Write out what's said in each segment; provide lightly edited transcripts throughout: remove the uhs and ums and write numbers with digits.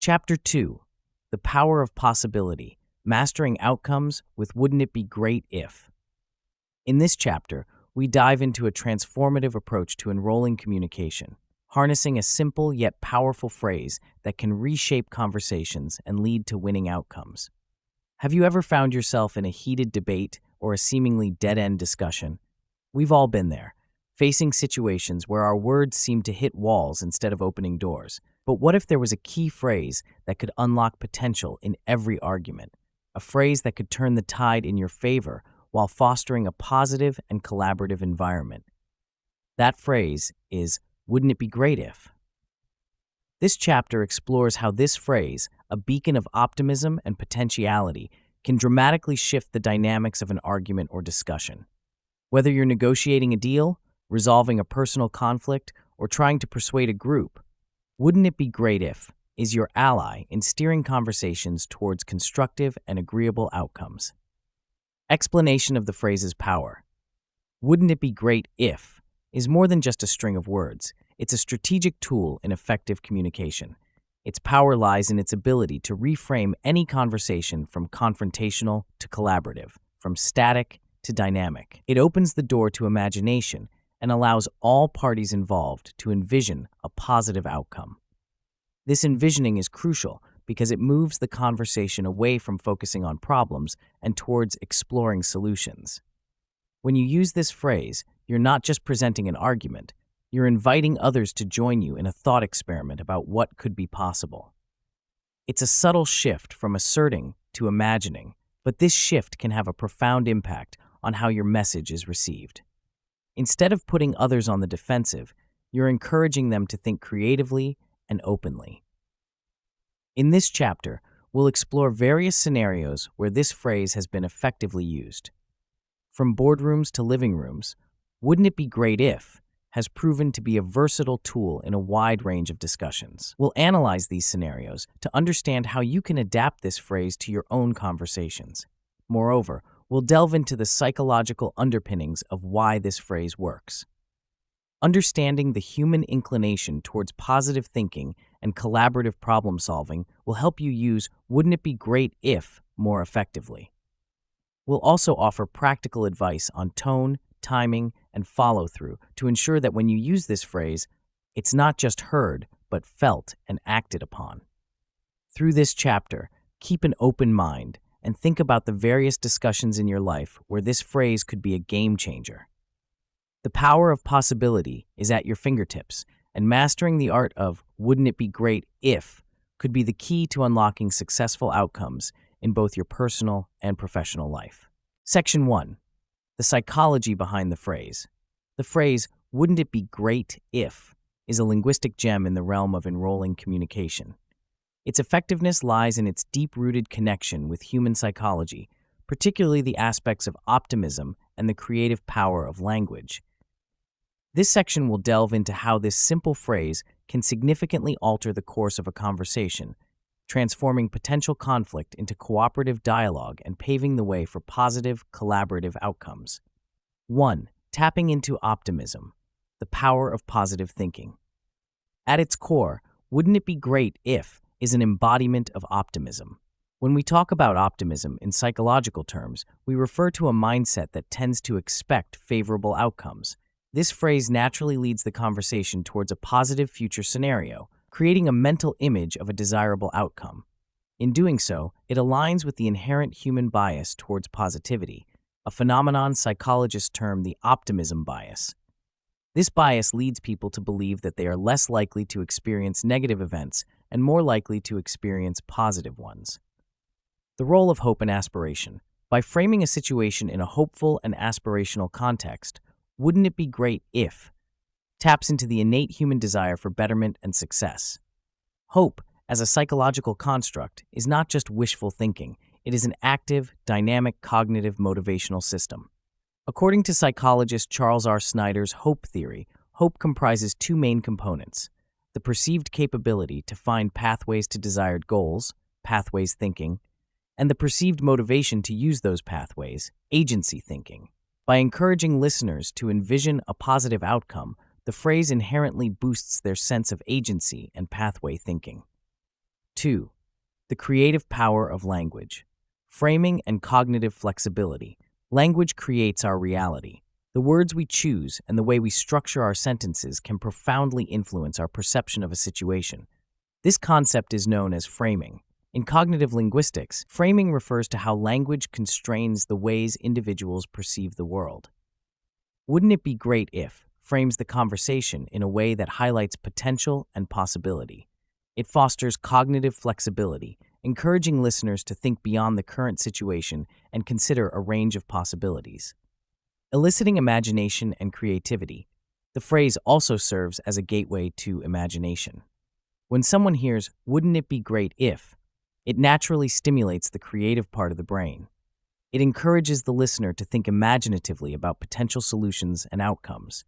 Chapter 2: The Power of Possibility, Mastering Outcomes with Wouldn't It Be Great If? In this chapter, we dive into a transformative approach to enrolling communication, harnessing a simple yet powerful phrase that can reshape conversations and lead to winning outcomes. Have you ever found yourself in a heated debate or a seemingly dead-end discussion? We've all been there, facing situations where our words seem to hit walls instead of opening doors. But what if there was a key phrase that could unlock potential in every argument? A phrase that could turn the tide in your favor while fostering a positive and collaborative environment. That phrase is, "Wouldn't it be great if?" This chapter explores how this phrase, a beacon of optimism and potentiality, can dramatically shift the dynamics of an argument or discussion. Whether you're negotiating a deal, resolving a personal conflict, or trying to persuade a group, "Wouldn't it be great if" is your ally in steering conversations towards constructive and agreeable outcomes. Explanation of the phrase's power. "Wouldn't it be great if" is more than just a string of words. It's a strategic tool in effective communication. Its power lies in its ability to reframe any conversation from confrontational to collaborative, from static to dynamic. It opens the door to imagination and allows all parties involved to envision a positive outcome. This envisioning is crucial because it moves the conversation away from focusing on problems and towards exploring solutions. When you use this phrase, you're not just presenting an argument, you're inviting others to join you in a thought experiment about what could be possible. It's a subtle shift from asserting to imagining, but this shift can have a profound impact on how your message is received. Instead of putting others on the defensive, you're encouraging them to think creatively and openly. In this chapter, we'll explore various scenarios where this phrase has been effectively used. From boardrooms to living rooms, "Wouldn't it be great if" has proven to be a versatile tool in a wide range of discussions. We'll analyze these scenarios to understand how you can adapt this phrase to your own conversations. Moreover, we'll delve into the psychological underpinnings of why this phrase works. Understanding the human inclination towards positive thinking and collaborative problem solving will help you use "wouldn't it be great if" more effectively. We'll also offer practical advice on tone, timing, and follow-through to ensure that when you use this phrase, it's not just heard, but felt and acted upon. Through this chapter, keep an open mind and think about the various discussions in your life where this phrase could be a game changer. The power of possibility is at your fingertips, and mastering the art of "wouldn't it be great if" could be the key to unlocking successful outcomes in both your personal and professional life. Section 1. The psychology behind the phrase. The phrase, "wouldn't it be great if," is a linguistic gem in the realm of enrolling communication. Its effectiveness lies in its deep-rooted connection with human psychology, particularly the aspects of optimism and the creative power of language. This section will delve into how this simple phrase can significantly alter the course of a conversation, transforming potential conflict into cooperative dialogue and paving the way for positive, collaborative outcomes. 1. Tapping into optimism, the power of positive thinking. At its core, "wouldn't it be great if" is an embodiment of optimism. When we talk about optimism in psychological terms, we refer to a mindset that tends to expect favorable outcomes. This phrase naturally leads the conversation towards a positive future scenario, creating a mental image of a desirable outcome. In doing so, it aligns with the inherent human bias towards positivity, a phenomenon psychologists term the optimism bias. This bias leads people to believe that they are less likely to experience negative events and more likely to experience positive ones. The role of hope and aspiration. By framing a situation in a hopeful and aspirational context, "wouldn't it be great if" taps into the innate human desire for betterment and success. Hope, as a psychological construct, is not just wishful thinking. It is an active, dynamic cognitive motivational system. According to psychologist Charles R. Snyder's hope theory, hope comprises two main components: the perceived capability to find pathways to desired goals, pathways thinking, and the perceived motivation to use those pathways, agency thinking. By encouraging listeners to envision a positive outcome, the phrase inherently boosts their sense of agency and pathway thinking. 2. The creative power of language. Framing and cognitive flexibility. Language creates our reality. The words we choose and the way we structure our sentences can profoundly influence our perception of a situation. This concept is known as framing. In cognitive linguistics, framing refers to how language constrains the ways individuals perceive the world. Wouldn't it be great if frames the conversation in a way that highlights potential and possibility. It fosters cognitive flexibility, encouraging listeners to think beyond the current situation and consider a range of possibilities. Eliciting imagination and creativity. The phrase also serves as a gateway to imagination. When someone hears, "Wouldn't it be great if," it naturally stimulates the creative part of the brain. It encourages the listener to think imaginatively about potential solutions and outcomes.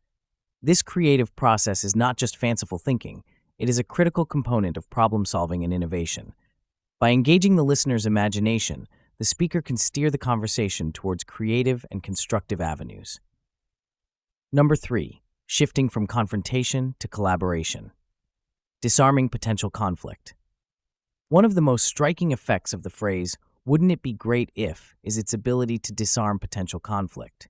This creative process is not just fanciful thinking, it is a critical component of problem solving and innovation. By engaging the listener's imagination, the speaker can steer the conversation towards creative and constructive avenues. Number 3, shifting from confrontation to collaboration. Disarming potential conflict. One of the most striking effects of the phrase, "Wouldn't it be great if," is its ability to disarm potential conflict.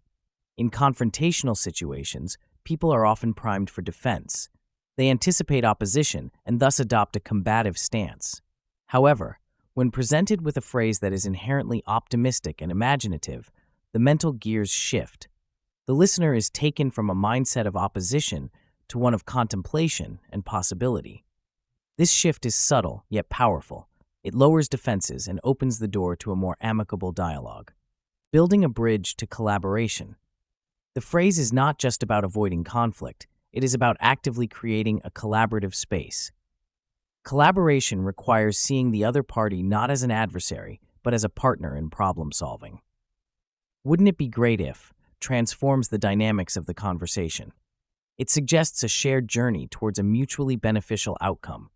In confrontational situations, people are often primed for defense. They anticipate opposition and thus adopt a combative stance. However, when presented with a phrase that is inherently optimistic and imaginative, the mental gears shift. The listener is taken from a mindset of opposition to one of contemplation and possibility. This shift is subtle yet powerful. It lowers defenses and opens the door to a more amicable dialogue. Building a bridge to collaboration. The phrase is not just about avoiding conflict, it is about actively creating a collaborative space. Collaboration requires seeing the other party not as an adversary, but as a partner in problem solving. Wouldn't it be great if transforms the dynamics of the conversation. It suggests a shared journey towards a mutually beneficial outcome.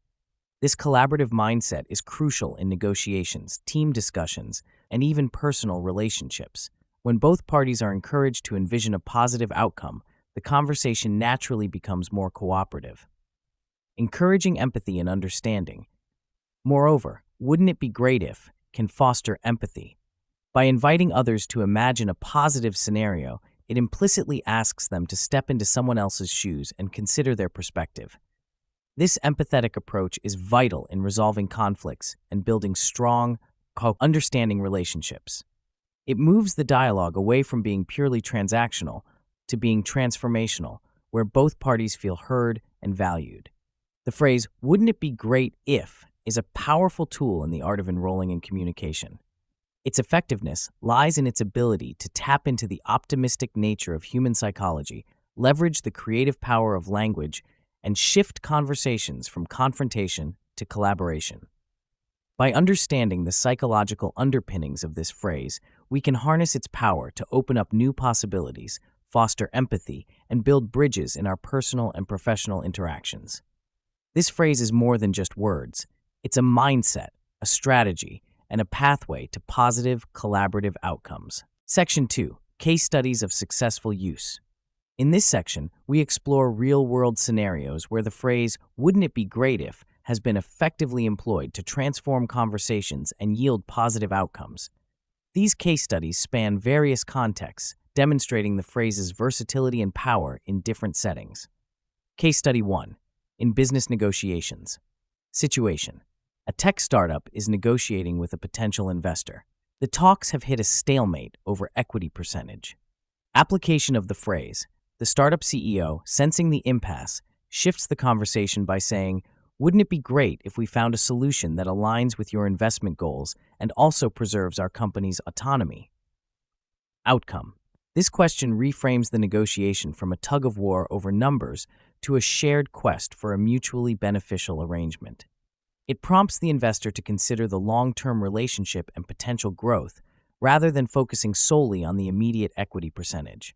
This collaborative mindset is crucial in negotiations, team discussions, and even personal relationships. When both parties are encouraged to envision a positive outcome, the conversation naturally becomes more cooperative. Encouraging empathy and understanding. Moreover, wouldn't it be great if can foster empathy. By inviting others to imagine a positive scenario, it implicitly asks them to step into someone else's shoes and consider their perspective. This empathetic approach is vital in resolving conflicts and building strong, understanding relationships. It moves the dialogue away from being purely transactional to being transformational, where both parties feel heard and valued. The phrase, "Wouldn't it be great if," is a powerful tool in the art of enrolling in communication. Its effectiveness lies in its ability to tap into the optimistic nature of human psychology, leverage the creative power of language, and shift conversations from confrontation to collaboration. By understanding the psychological underpinnings of this phrase, we can harness its power to open up new possibilities, foster empathy, and build bridges in our personal and professional interactions. This phrase is more than just words. It's a mindset, a strategy, and a pathway to positive, collaborative outcomes. Section 2. Case Studies of Successful Use. In this section, we explore real-world scenarios where the phrase, "Wouldn't it be great if," has been effectively employed to transform conversations and yield positive outcomes. These case studies span various contexts, demonstrating the phrase's versatility and power in different settings. Case Study 1. In business negotiations. Situation. A tech startup is negotiating with a potential investor. The talks have hit a stalemate over equity percentage. Application of the phrase. The startup CEO, sensing the impasse, shifts the conversation by saying, "Wouldn't it be great if we found a solution that aligns with your investment goals and also preserves our company's autonomy?" Outcome. This question reframes the negotiation from a tug-of-war over numbers to a shared quest for a mutually beneficial arrangement. It prompts the investor to consider the long-term relationship and potential growth, rather than focusing solely on the immediate equity percentage.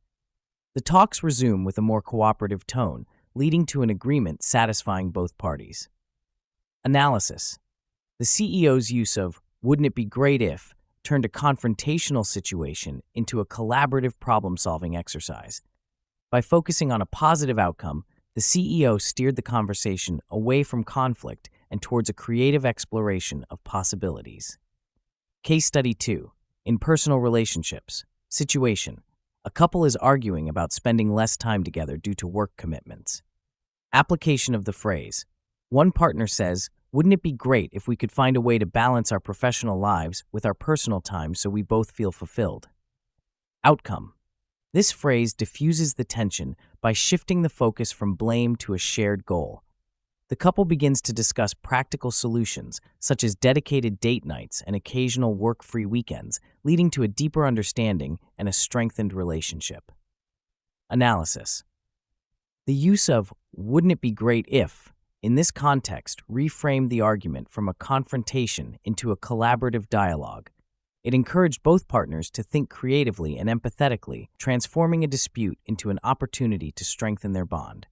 The talks resume with a more cooperative tone, leading to an agreement satisfying both parties. Analysis. The CEO's use of "wouldn't it be great if" turned a confrontational situation into a collaborative problem-solving exercise. By focusing on a positive outcome, the CEO steered the conversation away from conflict and towards a creative exploration of possibilities. Case study 2. In personal relationships. Situation. A couple is arguing about spending less time together due to work commitments. Application of the phrase. One partner says, "Wouldn't it be great if we could find a way to balance our professional lives with our personal time so we both feel fulfilled?" Outcome. This phrase diffuses the tension by shifting the focus from blame to a shared goal. The couple begins to discuss practical solutions, such as dedicated date nights and occasional work-free weekends, leading to a deeper understanding and a strengthened relationship. Analysis. The use of "wouldn't it be great if" in this context reframed the argument from a confrontation into a collaborative dialogue. It encouraged both partners to think creatively and empathetically, transforming a dispute into an opportunity to strengthen their bond.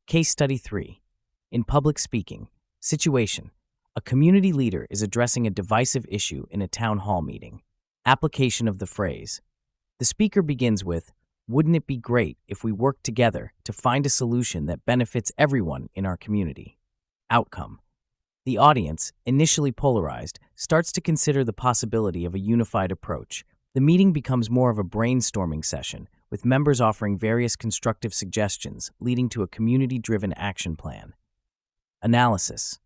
Case study 3. In public speaking. Situation. A community leader is addressing a divisive issue in a town hall meeting. Application of the phrase. The speaker begins with, "Wouldn't it be great if we worked together to find a solution that benefits everyone in our community?" Outcome. The audience, initially polarized, starts to consider the possibility of a unified approach. The meeting becomes more of a brainstorming session, with members offering various constructive suggestions, leading to a community-driven action plan. Analysis.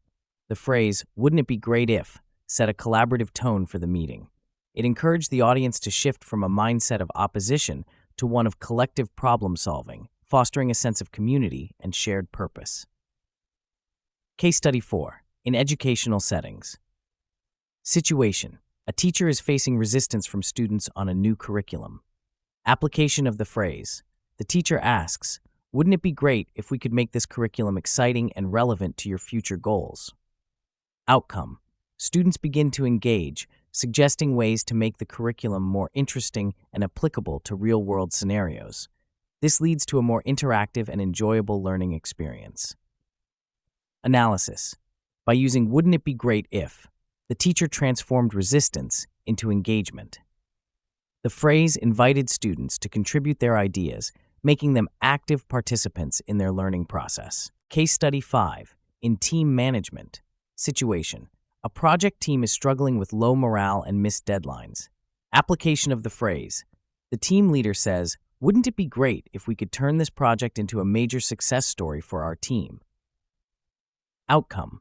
The phrase, "Wouldn't it be great if," set a collaborative tone for the meeting. It encouraged the audience to shift from a mindset of opposition to one of collective problem-solving, fostering a sense of community and shared purpose. Case study 4. In educational settings. Situation. A teacher is facing resistance from students on a new curriculum. Application of the phrase. The teacher asks, "Wouldn't it be great if we could make this curriculum exciting and relevant to your future goals?" Outcome. Students begin to engage, suggesting ways to make the curriculum more interesting and applicable to real-world scenarios. This leads to a more interactive and enjoyable learning experience. Analysis. By using "wouldn't it be great if," the teacher transformed resistance into engagement. The phrase invited students to contribute their ideas, making them active participants in their learning process. Case study 5. In team management. Situation. A project team is struggling with low morale and missed deadlines. Application of the phrase. The team leader says, "Wouldn't it be great if we could turn this project into a major success story for our team?" Outcome.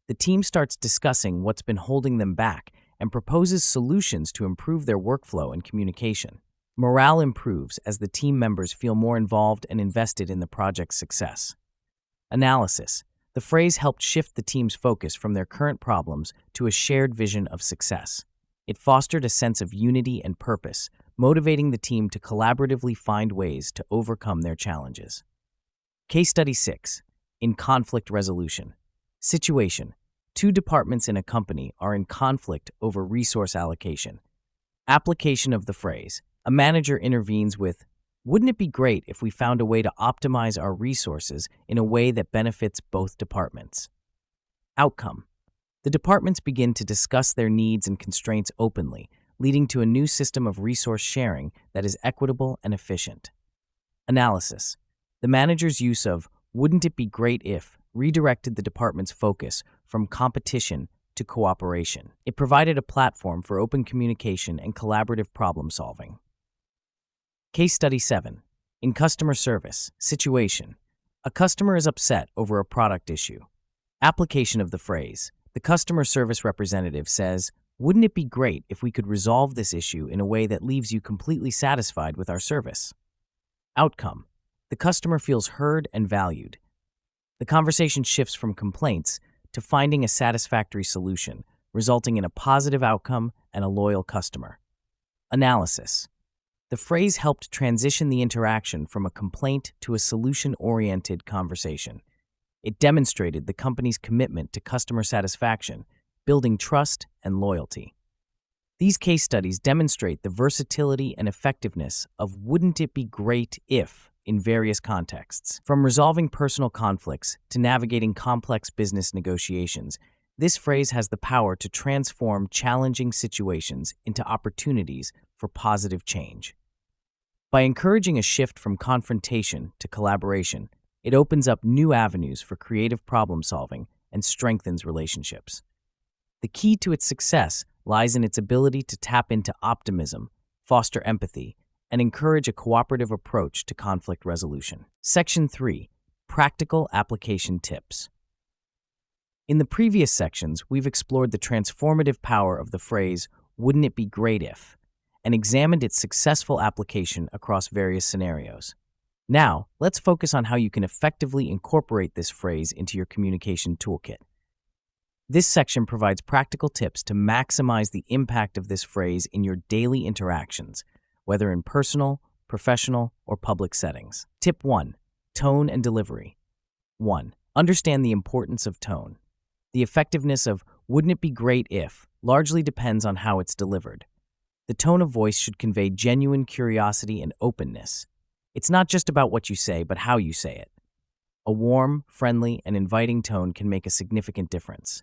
The team starts discussing what's been holding them back and proposes solutions to improve their workflow and communication. Morale improves as the team members feel more involved and invested in the project's success. Analysis. The phrase helped shift the team's focus from their current problems to a shared vision of success. It fostered a sense of unity and purpose, motivating the team to collaboratively find ways to overcome their challenges. Case study 6. In conflict resolution. Situation. Two departments in a company are in conflict over resource allocation. Application of the phrase. A manager intervenes with, "Wouldn't it be great if we found a way to optimize our resources in a way that benefits both departments?" Outcome. The departments begin to discuss their needs and constraints openly, leading to a new system of resource sharing that is equitable and efficient. Analysis. The manager's use of "wouldn't it be great if" redirected the department's focus from competition to cooperation. It provided a platform for open communication and collaborative problem-solving. Case study 7. In customer service. Situation. A customer is upset over a product issue. Application of the phrase. The customer service representative says, "Wouldn't it be great if we could resolve this issue in a way that leaves you completely satisfied with our service?" Outcome. The customer feels heard and valued. The conversation shifts from complaints to finding a satisfactory solution, resulting in a positive outcome and a loyal customer. Analysis. The phrase helped transition the interaction from a complaint to a solution-oriented conversation. It demonstrated the company's commitment to customer satisfaction, building trust and loyalty. These case studies demonstrate the versatility and effectiveness of "wouldn't it be great if" in various contexts. From resolving personal conflicts to navigating complex business negotiations, this phrase has the power to transform challenging situations into opportunities for positive change. By encouraging a shift from confrontation to collaboration, it opens up new avenues for creative problem-solving and strengthens relationships. The key to its success lies in its ability to tap into optimism, foster empathy, and encourage a cooperative approach to conflict resolution. Section 3. Practical Application Tips. In the previous sections, we've explored the transformative power of the phrase, "Wouldn't it be great if?" and examined its successful application across various scenarios. Now, let's focus on how you can effectively incorporate this phrase into your communication toolkit. This section provides practical tips to maximize the impact of this phrase in your daily interactions, whether in personal, professional, or public settings. Tip 1. Tone and delivery. 1. Understand the importance of tone. The effectiveness of "wouldn't it be great if" largely depends on how it's delivered. The tone of voice should convey genuine curiosity and openness. It's not just about what you say, but how you say it. A warm, friendly, and inviting tone can make a significant difference.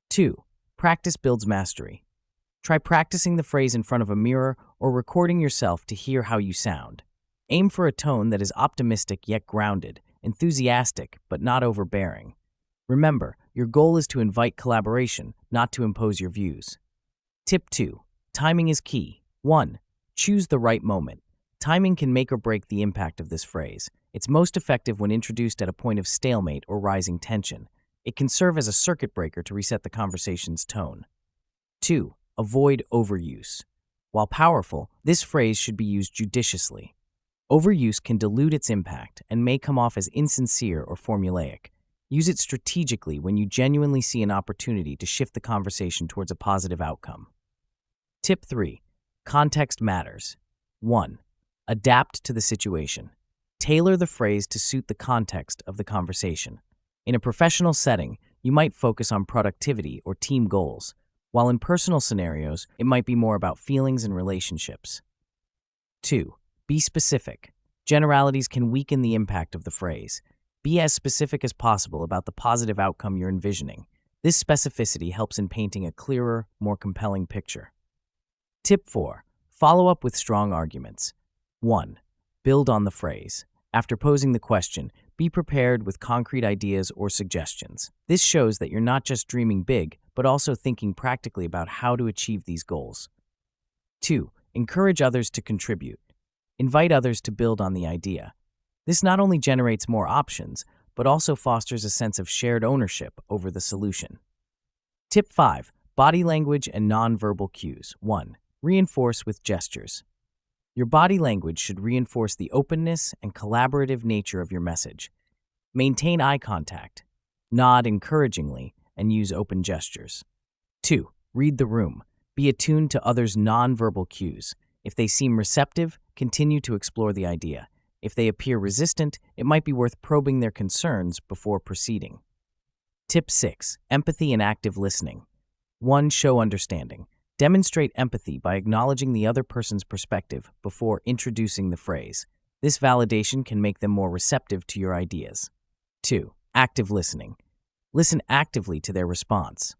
2. Practice builds mastery. Try practicing the phrase in front of a mirror or recording yourself to hear how you sound. Aim for a tone that is optimistic yet grounded, enthusiastic but not overbearing. Remember, your goal is to invite collaboration, not to impose your views. Tip 2. Timing is key. 1. Choose the right moment. Timing can make or break the impact of this phrase. It's most effective when introduced at a point of stalemate or rising tension. It can serve as a circuit breaker to reset the conversation's tone. 2. Avoid overuse. While powerful, this phrase should be used judiciously. Overuse can dilute its impact and may come off as insincere or formulaic. Use it strategically when you genuinely see an opportunity to shift the conversation towards a positive outcome. Tip 3. Context matters. 1. Adapt to the situation. Tailor the phrase to suit the context of the conversation. In a professional setting, you might focus on productivity or team goals, while in personal scenarios, it might be more about feelings and relationships. 2. Be specific. Generalities can weaken the impact of the phrase. Be as specific as possible about the positive outcome you're envisioning. This specificity helps in painting a clearer, more compelling picture. Tip 4. Follow up with strong arguments. 1. Build on the phrase. After posing the question, be prepared with concrete ideas or suggestions. This shows that you're not just dreaming big, but also thinking practically about how to achieve these goals. 2. Encourage others to contribute. Invite others to build on the idea. This not only generates more options, but also fosters a sense of shared ownership over the solution. Tip 5. Body language and nonverbal cues. 1. Reinforce with gestures. Your body language should reinforce the openness and collaborative nature of your message. Maintain eye contact, nod encouragingly, and use open gestures. 2. Read the room. Be attuned to others' nonverbal cues. If they seem receptive, continue to explore the idea. If they appear resistant, it might be worth probing their concerns before proceeding. Tip 6. Empathy and active listening. 1. Show understanding. Demonstrate empathy by acknowledging the other person's perspective before introducing the phrase. This validation can make them more receptive to your ideas. 2. Active listening. Listen actively to their response.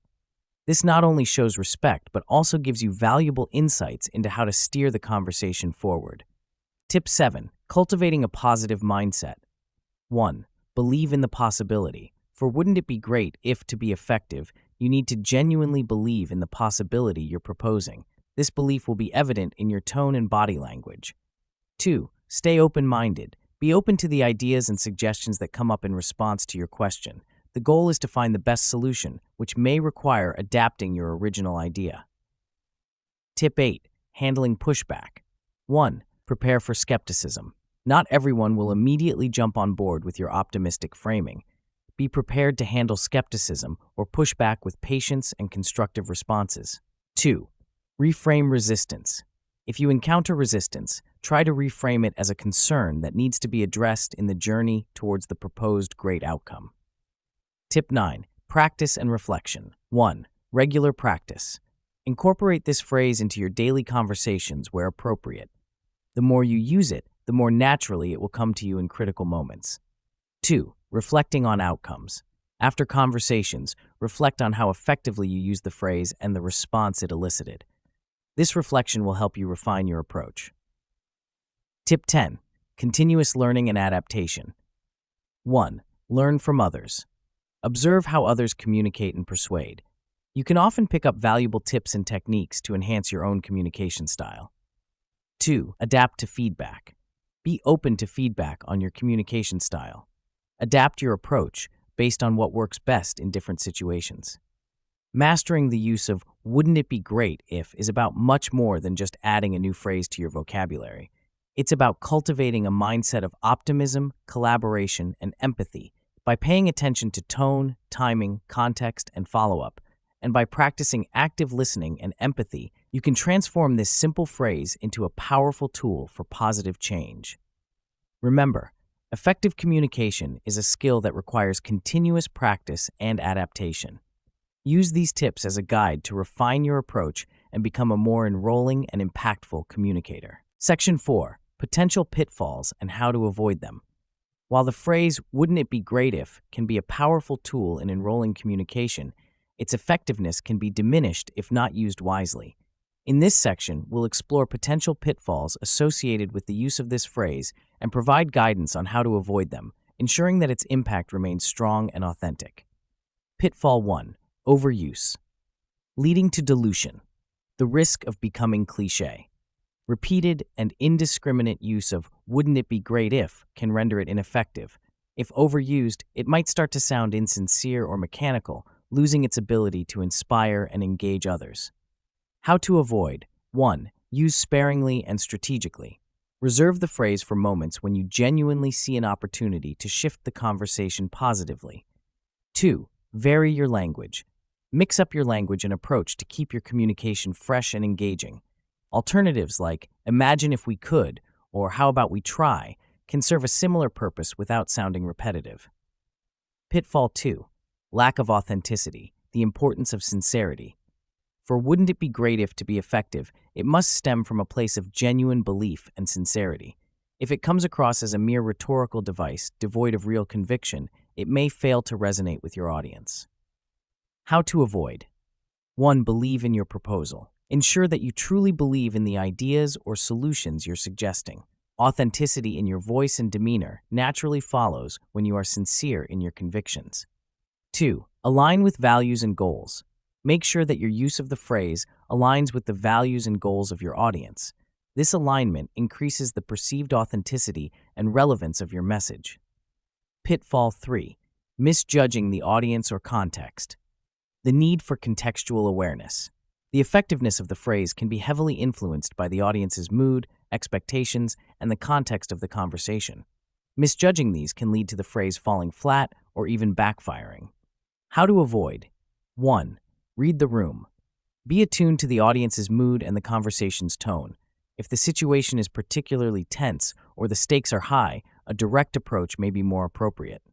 This not only shows respect, but also gives you valuable insights into how to steer the conversation forward. Tip 7. Cultivating a positive mindset. 1. Believe in the possibility. For wouldn't it be great if, to be effective, you need to genuinely believe in the possibility you're proposing. This belief will be evident in your tone and body language. 2. Stay open-minded. Be open to the ideas and suggestions that come up in response to your question. The goal is to find the best solution, which may require adapting your original idea. Tip 8. Handling pushback. 1. Prepare for skepticism. Not everyone will immediately jump on board with your optimistic framing. Be prepared to handle skepticism or pushback with patience and constructive responses. 2. Reframe resistance. If you encounter resistance, try to reframe it as a concern that needs to be addressed in the journey towards the proposed great outcome. Tip 9. Practice and reflection. 1. Regular practice. Incorporate this phrase into your daily conversations where appropriate. The more you use it, the more naturally it will come to you in critical moments. 2. Reflecting on outcomes. After conversations, reflect on how effectively you used the phrase and the response it elicited. This reflection will help you refine your approach. Tip 10. Continuous learning and adaptation. 1. Learn from others. Observe how others communicate and persuade. You can often pick up valuable tips and techniques to enhance your own communication style. 2. Adapt to feedback. Be open to feedback on your communication style. Adapt your approach based on what works best in different situations. Mastering the use of "wouldn't it be great if" is about much more than just adding a new phrase to your vocabulary. It's about cultivating a mindset of optimism, collaboration, and empathy by paying attention to tone, timing, context, and follow-up. And by practicing active listening and empathy, you can transform this simple phrase into a powerful tool for positive change. Remember, effective communication is a skill that requires continuous practice and adaptation. Use these tips as a guide to refine your approach and become a more enrolling and impactful communicator. Section 4. Potential pitfalls and how to avoid them. While the phrase "wouldn't it be great if" can be a powerful tool in enrolling communication, its effectiveness can be diminished if not used wisely. In this section, we'll explore potential pitfalls associated with the use of this phrase and provide guidance on how to avoid them, ensuring that its impact remains strong and authentic. Pitfall 1. Overuse. Leading to dilution. The risk of becoming cliché. Repeated and indiscriminate use of "wouldn't it be great if" can render it ineffective. If overused, it might start to sound insincere or mechanical, losing its ability to inspire and engage others. How to avoid. 1. Use sparingly and strategically. Reserve the phrase for moments when you genuinely see an opportunity to shift the conversation positively. 2. Vary your language. Mix up your language and approach to keep your communication fresh and engaging. Alternatives like "imagine if we could" or "how about we try" can serve a similar purpose without sounding repetitive. Pitfall 2. Lack of authenticity, the importance of sincerity. For "wouldn't it be great if" to be effective, it must stem from a place of genuine belief and sincerity. If it comes across as a mere rhetorical device devoid of real conviction, it may fail to resonate with your audience. How to avoid. 1. Believe in your proposal. Ensure that you truly believe in the ideas or solutions you're suggesting. Authenticity in your voice and demeanor naturally follows when you are sincere in your convictions. 2. Align with values and goals. Make sure that your use of the phrase aligns with the values and goals of your audience. This alignment increases the perceived authenticity and relevance of your message. Pitfall 3. Misjudging the audience or context. The need for contextual awareness. The effectiveness of the phrase can be heavily influenced by the audience's mood, expectations, and the context of the conversation. Misjudging these can lead to the phrase falling flat or even backfiring. How to avoid. 1. Read the room. Be attuned to the audience's mood and the conversation's tone. If the situation is particularly tense or the stakes are high, a direct approach may be more appropriate.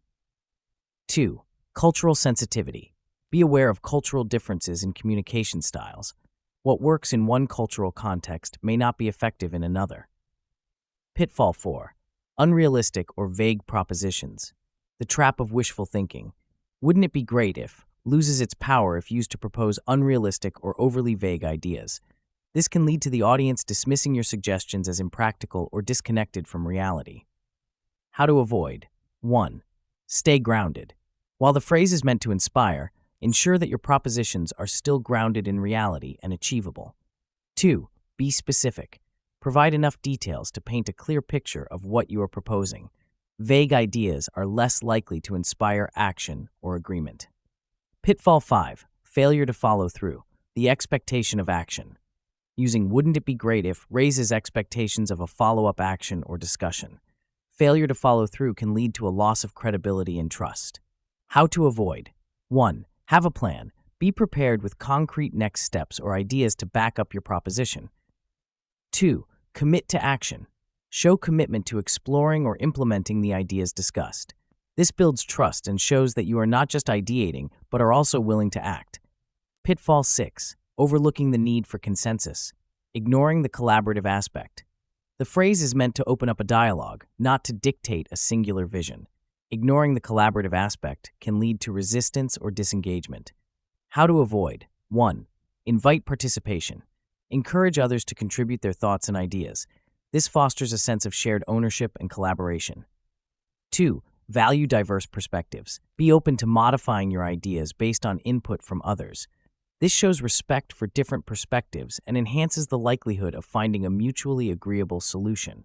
2. Cultural sensitivity. Be aware of cultural differences in communication styles. What works in one cultural context may not be effective in another. Pitfall 4. Unrealistic or vague propositions. The trap of wishful thinking. "Wouldn't it be great if" loses its power if used to propose unrealistic or overly vague ideas. This can lead to the audience dismissing your suggestions as impractical or disconnected from reality. How to avoid. 1. Stay grounded. While the phrase is meant to inspire, ensure that your propositions are still grounded in reality and achievable. 2. Be specific. Provide enough details to paint a clear picture of what you are proposing. Vague ideas are less likely to inspire action or agreement. Pitfall 5. Failure to follow through. The expectation of action. Using "wouldn't it be great if" raises expectations of a follow-up action or discussion. Failure to follow through can lead to a loss of credibility and trust. How to avoid. 1. Have a plan. Be prepared with concrete next steps or ideas to back up your proposition. 2. Commit to action. Show commitment to exploring or implementing the ideas discussed. This builds trust and shows that you are not just ideating, but are also willing to act. Pitfall 6. Overlooking the need for consensus. Ignoring the collaborative aspect. The phrase is meant to open up a dialogue, not to dictate a singular vision. Ignoring the collaborative aspect can lead to resistance or disengagement. How to avoid. 1. Invite participation. Encourage others to contribute their thoughts and ideas. This fosters a sense of shared ownership and collaboration. 2. Value diverse perspectives. Be open to modifying your ideas based on input from others. This shows respect for different perspectives and enhances the likelihood of finding a mutually agreeable solution.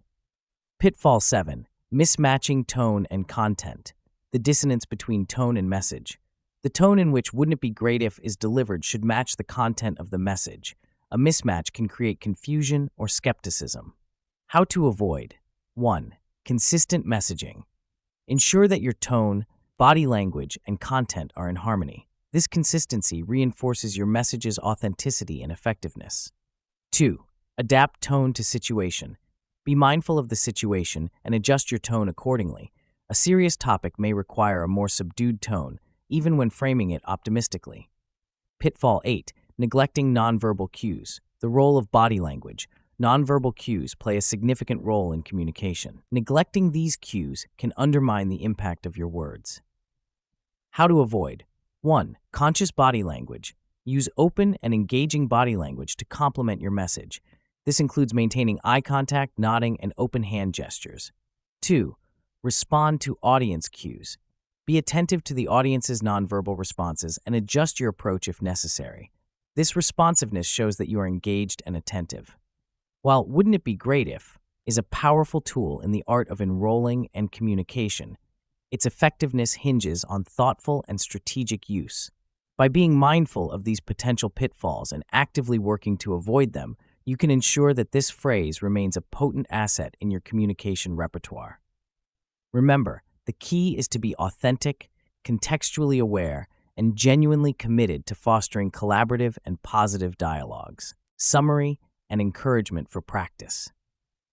Pitfall 7. Mismatching tone and content. The dissonance between tone and message. The tone in which "wouldn't it be great if" is delivered should match the content of the message. A mismatch can create confusion or skepticism. How to avoid. 1. Consistent messaging. Ensure that your tone, body language, and content are in harmony. This consistency reinforces your message's authenticity and effectiveness. 2. Adapt tone to situation. Be mindful of the situation and adjust your tone accordingly. A serious topic may require a more subdued tone, even when framing it optimistically. Pitfall 8. Neglecting nonverbal cues. The role of body language. Nonverbal cues play a significant role in communication. Neglecting these cues can undermine the impact of your words. How to avoid. 1. Conscious body language. Use open and engaging body language to complement your message. This includes maintaining eye contact, nodding, and open hand gestures. 2. Respond to audience cues. Be attentive to the audience's nonverbal responses and adjust your approach if necessary. This responsiveness shows that you are engaged and attentive. While "wouldn't it be great if" is a powerful tool in the art of enrolling and communication, its effectiveness hinges on thoughtful and strategic use. By being mindful of these potential pitfalls and actively working to avoid them, you can ensure that this phrase remains a potent asset in your communication repertoire. Remember, the key is to be authentic, contextually aware, and genuinely committed to fostering collaborative and positive dialogues. Summary and encouragement for practice.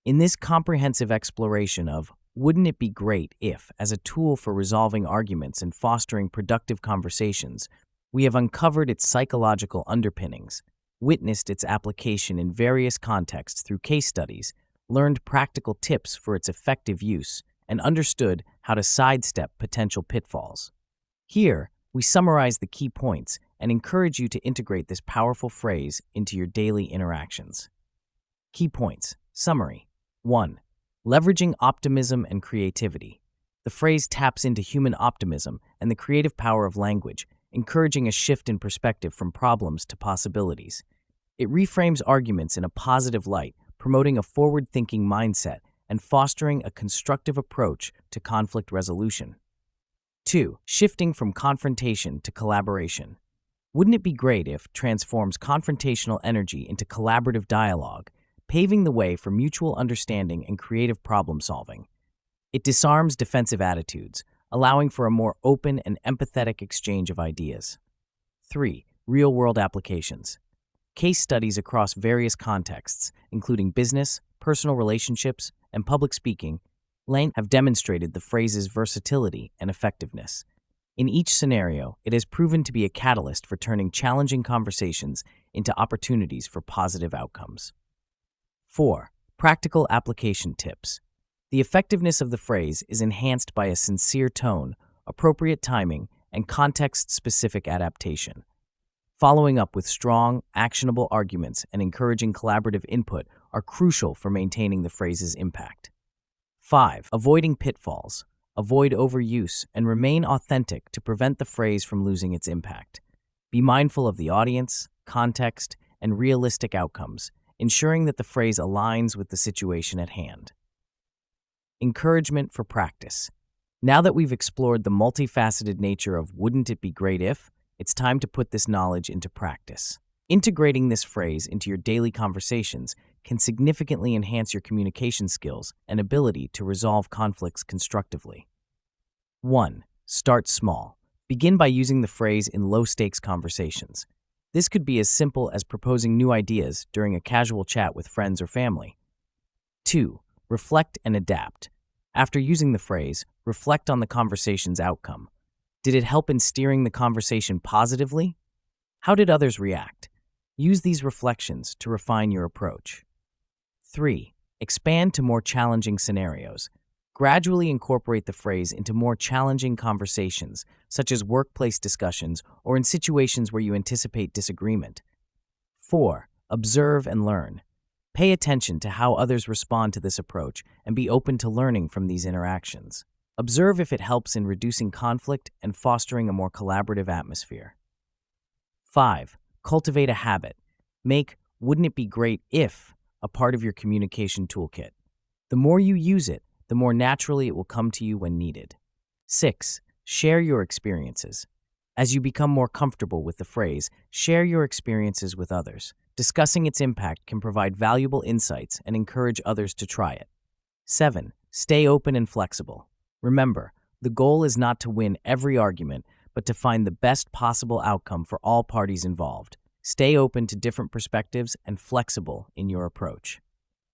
In this comprehensive exploration of "wouldn't it be great if" as a tool for resolving arguments and fostering productive conversations, we have uncovered its psychological underpinnings, witnessed its application in various contexts through case studies, learned practical tips for its effective use, and understood how to sidestep potential pitfalls. Here, we summarize the key points and encourage you to integrate this powerful phrase into your daily interactions. Key points. Summary. 1. Leveraging optimism and creativity. The phrase taps into human optimism and the creative power of language, encouraging a shift in perspective from problems to possibilities. It reframes arguments in a positive light, promoting a forward-thinking mindset and fostering a constructive approach to conflict resolution. 2. Shifting from confrontation to collaboration. "Wouldn't it be great if" transforms confrontational energy into collaborative dialogue, paving the way for mutual understanding and creative problem-solving. It disarms defensive attitudes, allowing for a more open and empathetic exchange of ideas. 3. Real-world applications. Case studies across various contexts, including business, personal relationships, and public speaking, have demonstrated the phrase's versatility and effectiveness. In each scenario, it has proven to be a catalyst for turning challenging conversations into opportunities for positive outcomes. 4. Practical application tips. The effectiveness of the phrase is enhanced by a sincere tone, appropriate timing, and context-specific adaptation. Following up with strong, actionable arguments and encouraging collaborative input are crucial for maintaining the phrase's impact. 5. Avoiding pitfalls. Avoid overuse and remain authentic to prevent the phrase from losing its impact. Be mindful of the audience, context, and realistic outcomes, ensuring that the phrase aligns with the situation at hand. Encouragement for practice. Now that we've explored the multifaceted nature of "wouldn't it be great if," it's time to put this knowledge into practice. Integrating this phrase into your daily conversations can significantly enhance your communication skills and ability to resolve conflicts constructively. 1. Start small. Begin by using the phrase in low-stakes conversations. This could be as simple as proposing new ideas during a casual chat with friends or family. 2. Reflect and adapt. After using the phrase, reflect on the conversation's outcome. Did it help in steering the conversation positively? How did others react? Use these reflections to refine your approach. 3. Expand to more challenging scenarios. Gradually incorporate the phrase into more challenging conversations, such as workplace discussions or in situations where you anticipate disagreement. 4. Observe and learn. Pay attention to how others respond to this approach and be open to learning from these interactions. Observe if it helps in reducing conflict and fostering a more collaborative atmosphere. 5. Cultivate a habit. Make "wouldn't it be great if" a part of your communication toolkit. The more you use it, the more naturally it will come to you when needed. 6. Share your experiences. As you become more comfortable with the phrase, share your experiences with others. Discussing its impact can provide valuable insights and encourage others to try it. 7. Stay open and flexible. Remember, the goal is not to win every argument, but to find the best possible outcome for all parties involved. Stay open to different perspectives and flexible in your approach.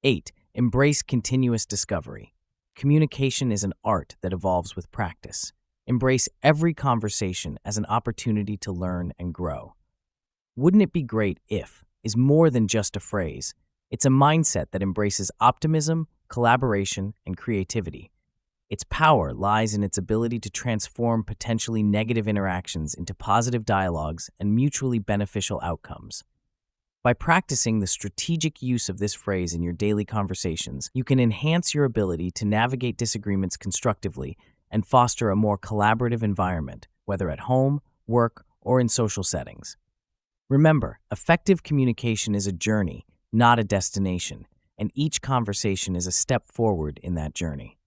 8. Embrace continuous discovery. Communication is an art that evolves with practice. Embrace every conversation as an opportunity to learn and grow. "Wouldn't it be great if" is more than just a phrase. It's a mindset that embraces optimism, collaboration, and creativity. Its power lies in its ability to transform potentially negative interactions into positive dialogues and mutually beneficial outcomes. By practicing the strategic use of this phrase in your daily conversations, you can enhance your ability to navigate disagreements constructively and foster a more collaborative environment, whether at home, work, or in social settings. Remember, effective communication is a journey, not a destination, and each conversation is a step forward in that journey.